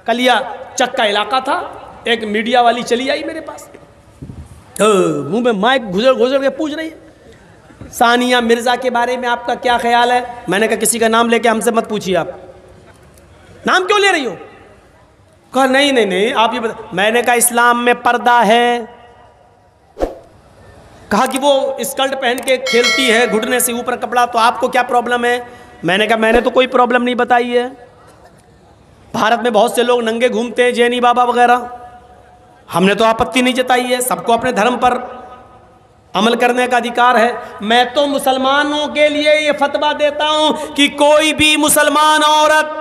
कलिया चक का इलाका था, एक मीडिया वाली चली आई मेरे पास, मुंह में माइक घुसड़ घुसड़ के पूछ रही है सानिया मिर्ज़ा के बारे में आपका क्या ख्याल है। मैंने कहा किसी का नाम लेके हमसे मत पूछिए, आप नाम क्यों ले रही हो। कहा नहीं नहीं नहीं आप ये बता। मैंने कहा इस्लाम में पर्दा है। कहा कि वो स्कर्ट पहन के खेलती है घुटने से ऊपर कपड़ा, तो आपको क्या प्रॉब्लम है। मैंने कहा मैंने तो कोई प्रॉब्लम नहीं बताई है। भारत में बहुत से लोग नंगे घूमते हैं, जैनी बाबा वगैरह, हमने तो आपत्ति नहीं जताई है। सबको अपने धर्म पर अमल करने का अधिकार है। मैं तो मुसलमानों के लिए ये फतवा देता हूं कि कोई भी मुसलमान औरत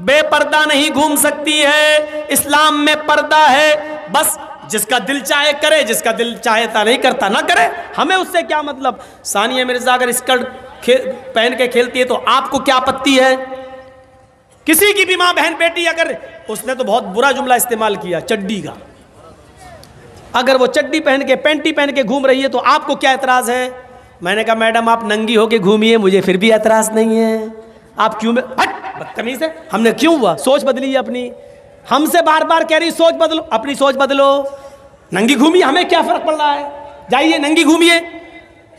बेपर्दा नहीं घूम सकती है। इस्लाम में पर्दा है, बस जिसका दिल चाहे करे, जिसका दिल चाहता नहीं करता ना करे, हमें उससे क्या मतलब। सानिया मिर्जा अगर स्कर्ट पहन के खेलती है तो आपको क्या आपत्ति है। किसी की भी माँ बहन बेटी अगर, उसने तो बहुत बुरा जुमला इस्तेमाल किया चड्डी का, अगर वो चड्डी पहन के पैंटी पहन के घूम रही है तो आपको क्या एतराज़ है। मैंने कहा मैडम आप नंगी होके घूमिए, मुझे फिर भी एतराज़ नहीं है। आप क्यों बदतमीज है। हमने क्यों हुआ, सोच बदली अपनी। हमसे बार बार कह रही सोच बदलो, अपनी सोच बदलो। नंगी घूमिए, हमें क्या फर्क पड़ रहा है, जाइए नंगी घूमिए।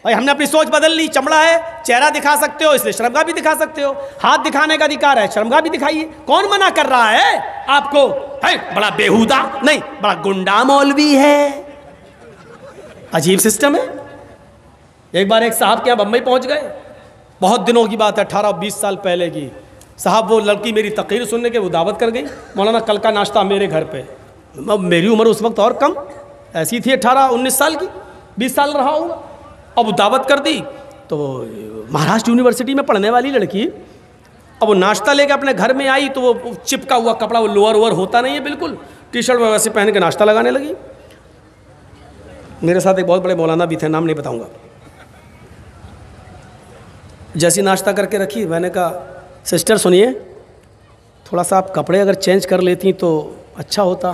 भाई हमने अपनी सोच बदल ली। चमड़ा है, चेहरा दिखा सकते हो, इसलिए शर्मगाह भी दिखा सकते हो। हाथ दिखाने का अधिकार है, शर्मगाह भी दिखाइए। कौन मना कर रहा है आपको। है बड़ा बेहुदा नहीं, बड़ा गुंडा मौलवी है। अजीब सिस्टम है। एक बार एक साहब के यहाँ बम्बई पहुंच गए, बहुत दिनों की बात है, 18-20 साल पहले की। साहब वो लड़की मेरी तकरीर सुनने के वो दावत कर गई, मौलाना कल का नाश्ता मेरे घर पे। मेरी उम्र उस वक्त और कम ऐसी थी, 18-19 साल की, 20 साल रहा होगा। अब दावत कर दी तो महाराष्ट्र यूनिवर्सिटी में पढ़ने वाली लड़की, अब वो नाश्ता लेके अपने घर में आई तो वो चिपका हुआ कपड़ा, वो लोअर वोअर होता नहीं है बिल्कुल, टी शर्ट वैसे पहन के नाश्ता लगाने लगी। मेरे साथ एक बहुत बड़े मौलाना भी थे, नाम नहीं बताऊंगा। जैसी नाश्ता करके रखी, मैंने कहा सिस्टर सुनिए, थोड़ा सा आप कपड़े अगर चेंज कर लेती तो अच्छा होता।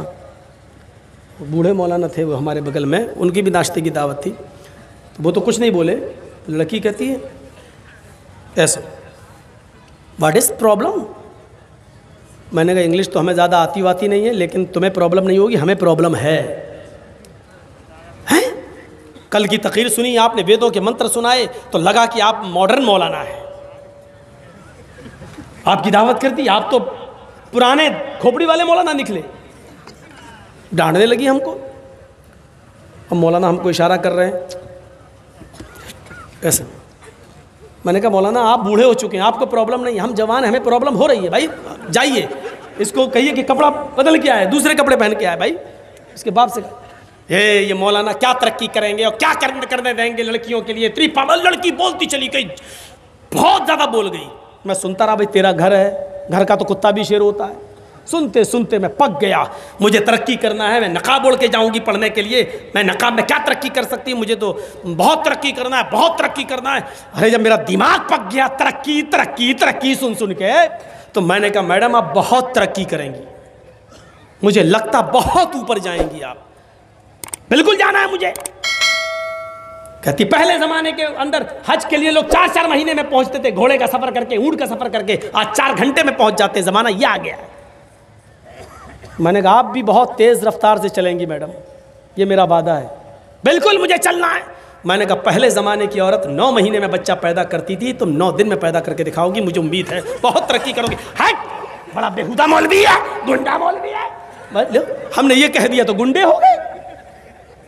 बूढ़े मौलाना थे वो हमारे बगल में, उनकी भी नाश्ते की दावत थी। तो वो तो कुछ नहीं बोले। लड़की कहती है ऐसा, व्हाट इज़ प्रॉब्लम। मैंने कहा इंग्लिश तो हमें ज़्यादा आती वाती नहीं है, लेकिन तुम्हें प्रॉब्लम नहीं होगी, हमें प्रॉब्लम है। हैं? कल की तकरीर सुनी आपने, वेदों के मंत्र सुनाए तो लगा कि आप मॉडर्न मौलाना है। आपकी दावत करती, आप तो पुराने खोपड़ी वाले मौलाना निकले। डांटने लगी हमको। अब मौलाना हमको इशारा कर रहे हैं ऐसे। मैंने कहा मौलाना आप बूढ़े हो चुके हैं, आपको प्रॉब्लम नहीं, हम जवान, हमें प्रॉब्लम हो रही है। भाई जाइए, इसको कहिए कि कपड़ा बदल के आए, दूसरे कपड़े पहन के आए। भाई इसके बाप से ये मौलाना क्या तरक्की करेंगे और क्या करने देंगे लड़कियों के लिए। इतनी पागल लड़की बोलती चली गई, बहुत ज़्यादा बोल गई। मैं सुनता रहा, भाई तेरा घर है, घर का तो कुत्ता भी शेर होता है। सुनते सुनते मैं पक गया। मुझे तरक्की करना है, मैं नकाब ओढ़ के जाऊंगी पढ़ने के लिए। मैं नकाब में क्या तरक्की कर सकती हूँ, मुझे तो बहुत तरक्की करना है, बहुत तरक्की करना है। अरे जब मेरा दिमाग पक गया तरक्की तरक्की तरक्की सुन सुन के, तो मैंने कहा मैडम आप बहुत तरक्की करेंगी, मुझे लगता बहुत ऊपर जाएंगी आप, बिल्कुल जाना है मुझे। कहती पहले ज़माने के अंदर हज के लिए लोग 4-4 महीने में पहुंचते थे, घोड़े का सफ़र करके, ऊँट का सफ़र करके। आज 4 घंटे में पहुंच जाते, ज़माना ये आ गया है। मैंने कहा आप भी बहुत तेज़ रफ्तार से चलेंगी मैडम, ये मेरा वादा है, बिल्कुल मुझे चलना है। मैंने कहा पहले ज़माने की औरत 9 महीने में बच्चा पैदा करती थी, तुम 9 दिन में पैदा करके दिखाओगी, मुझे उम्मीद है बहुत तरक्की करोगी। हट, बड़ा बेहुदा मौलवी है, गुंडा मौलवी है। हमने ये कह दिया तो गुंडे हो गए,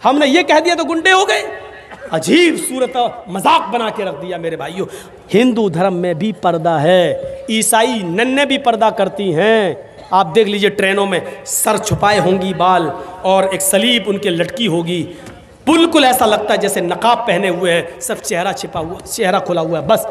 हमने ये कह दिया तो गुंडे हो गए। अजीब सूरत मजाक बना के रख दिया मेरे भाइयों। हिंदू धर्म में भी पर्दा है, ईसाई नन्हे भी पर्दा करती हैं। आप देख लीजिए ट्रेनों में सर छुपाए होंगी बाल, और एक सलीब उनके लटकी होगी, बिल्कुल ऐसा लगता है जैसे नकाब पहने हुए है, सब चेहरा छिपा हुआ, चेहरा खुला हुआ है। बस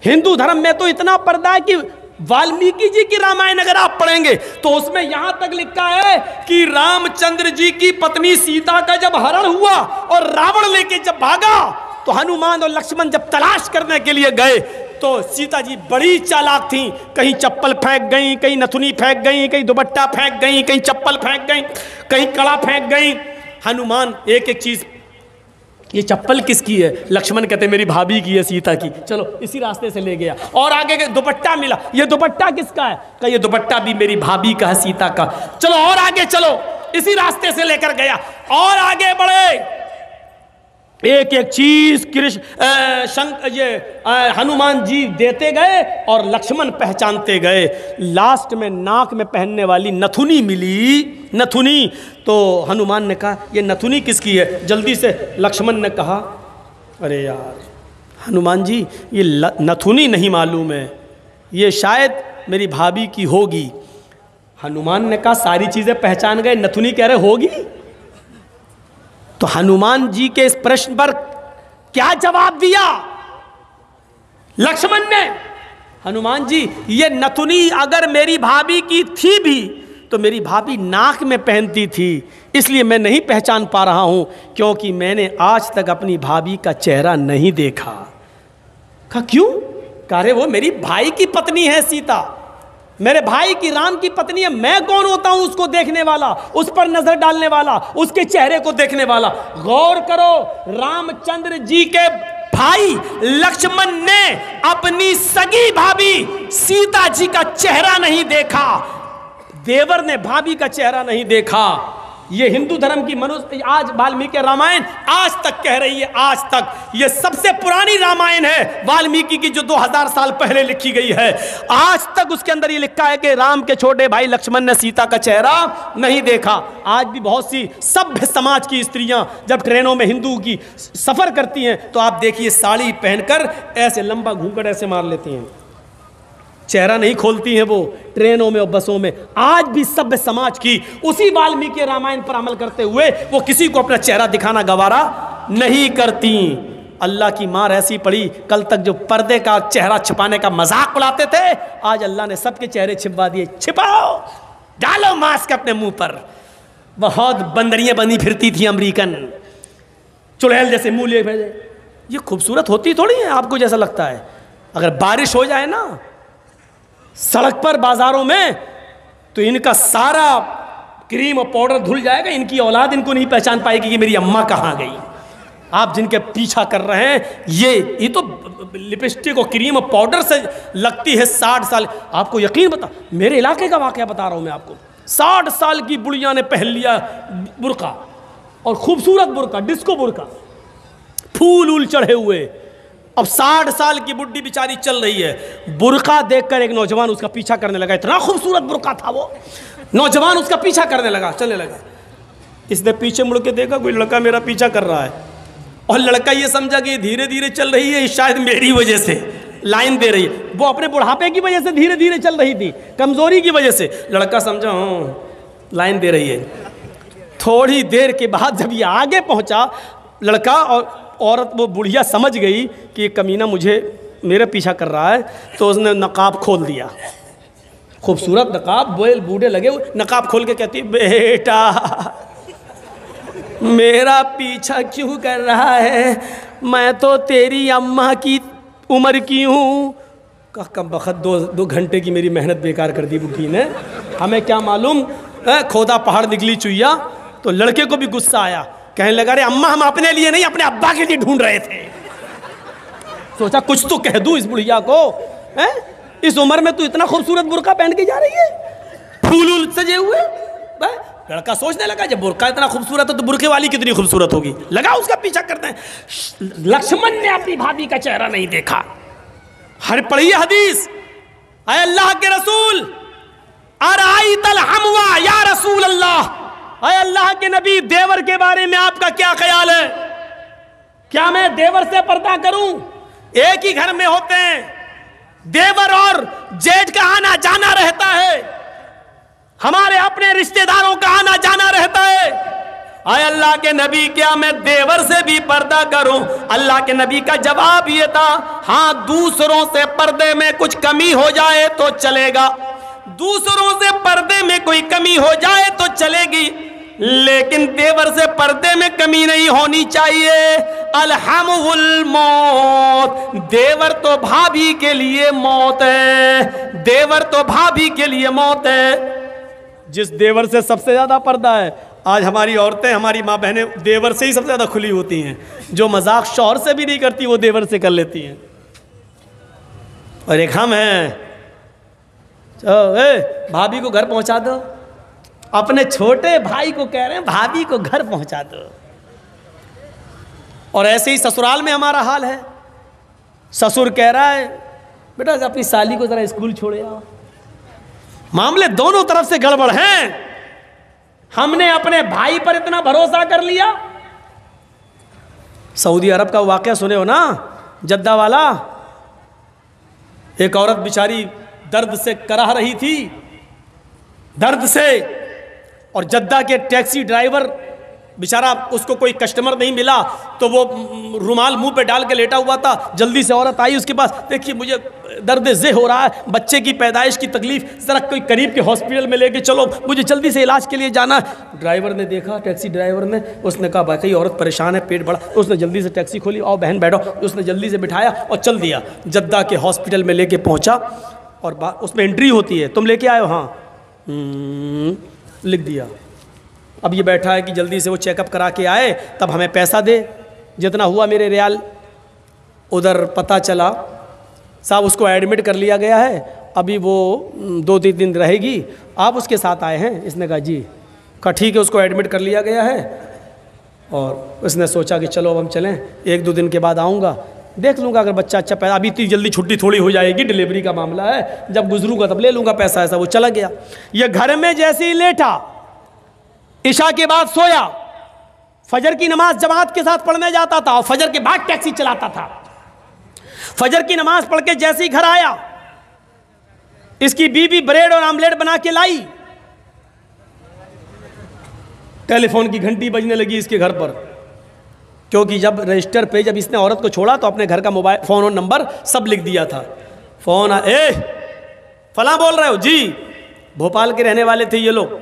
हिंदू धर्म में तो इतना पर्दा है कि वाल्मीकि जी की रामायण अगर आप पढ़ेंगे तो उसमें यहां तक लिखा है कि रामचंद्र जी की पत्नी सीता का जब हरण हुआ और रावण लेके जब भागा, तो हनुमान और लक्ष्मण जब तलाश करने के लिए गए तो सीता जी बड़ी चालाक थी, कहीं चप्पल फेंक गई, कहीं नथुनी फेंक गई, कहीं दुपट्टा फेंक गई, कहीं चप्पल फेंक गई, कहीं कड़ा फेंक गई। हनुमान एक एक चीज ये चप्पल किसकी है? लक्ष्मण कहते मेरी भाभी की है, सीता की। चलो इसी रास्ते से ले गया। और आगे के दुपट्टा मिला, ये दुपट्टा किसका है? कहा ये दुपट्टा भी मेरी भाभी का है, सीता का। चलो और आगे चलो, इसी रास्ते से लेकर गया। और आगे बढ़े, एक एक चीज हनुमान जी देते गए और लक्ष्मण पहचानते गए। लास्ट में नाक में पहनने वाली नथुनी मिली, नथुनी। तो हनुमान ने कहा ये नथुनी किसकी है? जल्दी से लक्ष्मण ने कहा अरे यार हनुमान जी ये नथुनी नहीं मालूम है, ये शायद मेरी भाभी की होगी। हनुमान ने कहा सारी चीजें पहचान गए, नथुनी कह रहे होगी। तो हनुमान जी के इस प्रश्न पर क्या जवाब दिया लक्ष्मण ने? हनुमान जी ये नथुनी अगर मेरी भाभी की थी भी तो मेरी भाभी नाक में पहनती थी, इसलिए मैं नहीं पहचान पा रहा हूं, क्योंकि मैंने आज तक अपनी भाभी का चेहरा नहीं देखा। कहा क्यों? कह रहे वो मेरी भाई की पत्नी है सीता, मेरे भाई की राम की पत्नी है। मैं कौन होता हूं उसको देखने वाला, उस पर नजर डालने वाला, उसके चेहरे को देखने वाला? गौर करो, रामचंद्र जी के भाई लक्ष्मण ने अपनी सगी भाभी सीता जी का चेहरा नहीं देखा, देवर ने भाभी का चेहरा नहीं देखा। ये हिंदू धर्म की मनुष्य आज वाल्मीकि रामायण आज तक कह रही है, आज तक ये सबसे पुरानी रामायण है वाल्मीकि की, जो 2000 साल पहले लिखी गई है। आज तक उसके अंदर ये लिखा है कि राम के छोटे भाई लक्ष्मण ने सीता का चेहरा नहीं देखा। आज भी बहुत सी सभ्य समाज की स्त्रियां जब ट्रेनों में हिंदू की सफर करती हैं तो आप देखिए साड़ी पहनकर ऐसे लंबा घूंघट ऐसे मार लेती हैं, चेहरा नहीं खोलती हैं वो ट्रेनों में और बसों में। आज भी सभ्य समाज की उसी वाल्मीकि रामायण पर अमल करते हुए वो किसी को अपना चेहरा दिखाना गवारा नहीं करती। अल्लाह की मार ऐसी पड़ी, कल तक जो पर्दे का चेहरा छिपाने का मजाक उड़ाते थे, आज अल्लाह ने सबके चेहरे छिपवा दिए। छिपाओ, डालो मास्क अपने मुंह पर। बहुत बंदरियां बनी फिरती थी अमेरिकन, चुड़ैल जैसे मुंह लिए भेजे। ये खूबसूरत होती थोड़ी है आपको जैसा लगता है। अगर बारिश हो जाए ना सड़क पर बाजारों में तो इनका सारा क्रीम और पाउडर धुल जाएगा, इनकी औलाद इनको नहीं पहचान पाएगी कि मेरी अम्मा कहाँ गई। आप जिनके पीछा कर रहे हैं ये तो लिपस्टिक और क्रीम और पाउडर से लगती है 60 साल। आपको यकीन बता, मेरे इलाके का वाकया बता रहा हूं मैं आपको। 60 साल की बुढ़िया ने पहन लिया बुर्का, और खूबसूरत बुर्का, डिस्को बुर्का, फूल उल चढ़े हुए। अब 60 साल की बुढ़ी बेचारी चल रही है, बुर्का देखकर एक नौजवान उसका पीछा करने लगा। इतना खूबसूरत बुर्का था वो, नौजवान उसका पीछा करने लगा, चलने लगा। इसने पीछे मुड़ के देखा कोई लड़का मेरा पीछा कर रहा है, और लड़का ये समझा कि धीरे धीरे चल रही है, शायद मेरी वजह से लाइन दे रही है। वो अपने बुढ़ापे की वजह से धीरे धीरे चल रही थी, कमजोरी की वजह से। लड़का समझा हाँ लाइन दे रही है। थोड़ी देर के बाद जब ये आगे पहुंचा, लड़का और औरत वो बुढ़िया समझ गई कि ये कमीना मेरे पीछा कर रहा है, तो उसने नकाब खोल दिया। खूबसूरत नकाब, बोल बूढ़े लगे, नकाब खोल के कहती बेटा मेरा पीछा क्यों कर रहा है, मैं तो तेरी अम्मा की उम्र की हूँ। कम बखत दो घंटे की मेरी मेहनत बेकार कर दी बुढ़ी ने, हमें क्या मालूम खोदा पहाड़ निकली चुईया। तो लड़के को भी गुस्सा आया, कहने लगा अरे अम्मा हम अपने लिए नहीं अपने अब्बा के लिए ढूंढ रहे थे। सोचा कुछ तो कह दूं इस बुढ़िया को, इस उम्र में तू इतना खूबसूरत बुर्का पहन के जा रही है, फूल सजे हुए। लड़का सोचने लगा जब बुर्का इतना खूबसूरत है तो बुर्के वाली कितनी खूबसूरत होगी, लगा उसका पीछा करते हैं। लक्ष्मण ने अपनी भाभी का चेहरा नहीं देखा। हर पढ़िए हदीस, अय अल्लाह के रसूल अराइतल हमवा या रसूल अल्लाह, अय अल्लाह के नबी देवर के बारे में आपका क्या ख्याल है? क्या मैं देवर से पर्दा करूं? एक ही घर में होते हैं, देवर और जेठ का आना जाना रहता है, हमारे अपने रिश्तेदारों का आना जाना रहता है। आय अल्लाह के नबी क्या मैं देवर से भी पर्दा करूं? अल्लाह के नबी का जवाब ये था, हाँ दूसरों से पर्दे में कुछ कमी हो जाए तो चलेगा, दूसरों से पर्दे में कोई कमी हो जाए तो चलेगी, लेकिन देवर से पर्दे में कमी नहीं होनी चाहिए। अलहमुल मौत, देवर तो भाभी के लिए मौत है, देवर तो भाभी के लिए मौत है। जिस देवर से सबसे ज्यादा पर्दा है आज हमारी औरतें, हमारी माँ बहनें देवर से ही सबसे ज़्यादा खुली होती हैं। जो मजाक शौहर से भी नहीं करती वो देवर से कर लेती हैं। और एक हम हैं, भाभी को घर पहुंचा दो, अपने छोटे भाई को कह रहे हैं भाभी को घर पहुंचा दो। और ऐसे ही ससुराल में हमारा हाल है। ससुर कह रहा है बेटा अपनी साली को जरा स्कूल छोड़े आओ। मामले दोनों तरफ से गड़बड़ हैं। हमने अपने भाई पर इतना भरोसा कर लिया। सऊदी अरब का वाकया सुने हो ना, जद्दा वाला। एक औरत बेचारी दर्द से कराह रही थी, दर्द से, और जद्दा के टैक्सी ड्राइवर बेचारा, उसको कोई कस्टमर नहीं मिला तो वो रुमाल मुंह पे डाल के लेटा हुआ था। जल्दी से औरत आई उसके पास, देखिए मुझे दर्द ज़े हो रहा है, बच्चे की पैदाइश की तकलीफ, ज़रा कोई करीब के हॉस्पिटल में लेके चलो, मुझे जल्दी से इलाज के लिए जाना है। ड्राइवर ने देखा, टैक्सी ड्राइवर ने, उसने कहा भाई औरत परेशान है, पेट बड़ा। उसने जल्दी से टैक्सी खोली, आओ बहन बैठो। उसने जल्दी से बिठाया और चल दिया। जद्दा के हॉस्पिटल में लेके पहुँचा और उसमें एंट्री होती है, तुम लेके आए हो? हाँ, लिख दिया। अब ये बैठा है कि जल्दी से वो चेकअप करा के आए तब हमें पैसा दे, जितना हुआ मेरे रियाल। उधर पता चला साहब उसको एडमिट कर लिया गया है, अभी वो 2-3 दिन रहेगी। आप उसके साथ आए हैं? इसने कहा जी। कहा ठीक है, उसको एडमिट कर लिया गया है। और उसने सोचा कि चलो अब हम चलें, 1-2 दिन के बाद आऊँगा, देख लूँगा अगर बच्चा अच्छा पैदा। अभी इतनी जल्दी छुट्टी थोड़ी हो जाएगी, डिलीवरी का मामला है, जब गुजरूँगा तब ले लूँगा पैसा। ऐसा वो चला गया। ये घर में जैसे ही लेटा, इशा के बाद सोया, फजर की नमाज जमात के साथ पढ़ने जाता था और फजर के बाद टैक्सी चलाता था। फजर की नमाज पढ़ के जैसे ही घर आया, इसकी बीवी ब्रेड और आमलेट बना के लाई। टेलीफोन की घंटी बजने लगी इसके घर पर, क्योंकि जब रजिस्टर पे जब इसने औरत को छोड़ा तो अपने घर का मोबाइल फ़ोन और नंबर सब लिख दिया था। फ़ोन, फलां बोल रहे हो? जी। भोपाल के रहने वाले थे ये लोग,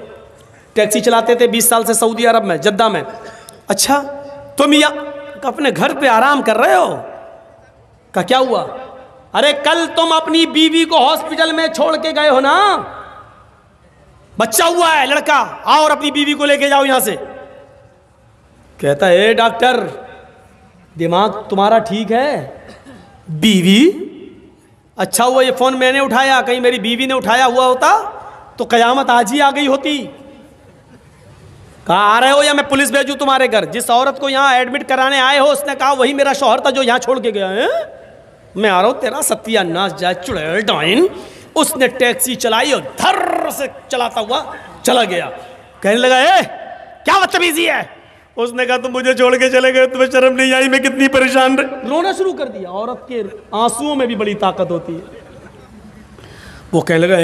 टैक्सी चलाते थे 20 साल से सऊदी अरब में, जद्दा में। अच्छा, तुम यहाँ अपने घर पे आराम कर रहे हो? का क्या हुआ? अरे कल तुम अपनी बीवी को हॉस्पिटल में छोड़ के गए हो ना, बच्चा हुआ है लड़का, आओ और अपनी बीवी को लेके जाओ यहां से। कहता है डॉक्टर दिमाग तुम्हारा ठीक है? बीवी? अच्छा हुआ ये फोन मैंने उठाया, कहीं मेरी बीवी ने उठाया हुआ होता तो कयामत आज ही आ गई होती। कहा आ रहे हो या मैं पुलिस भेजूं तुम्हारे घर? जिस औरत को यहाँ एडमिट कराने आए हो उसने कहा वही मेरा शौहर था जो यहाँ छोड़ के गया है। मैं आ रहा हूँ, तेरा सत्यानाश जाए चुड़ैल डाइन। उसने टैक्सी चलाई और धर से चलाता हुआ चला गया। कहने लगा क्या बदतमीजी है? उसने कहा तुम मुझे छोड़ के चले गए, तुम्हें शर्म नहीं आई? मैं कितनी परेशान रोना शुरू कर दिया। औरत के आंसुओं में भी बड़ी ताकत होती है। वो कहने लगा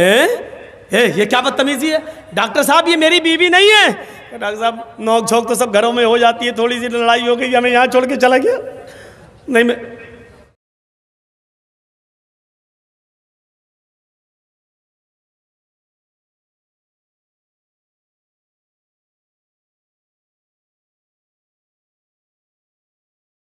ये क्या बदतमीजी है? डॉक्टर साहब ये मेरी बीवी नहीं है। डॉक्टर साहब नोक झोंक तो सब घरों में हो जाती है, थोड़ी सी लड़ाई हो गई, हमें यहाँ छोड़ के चला गया। नहीं, मैं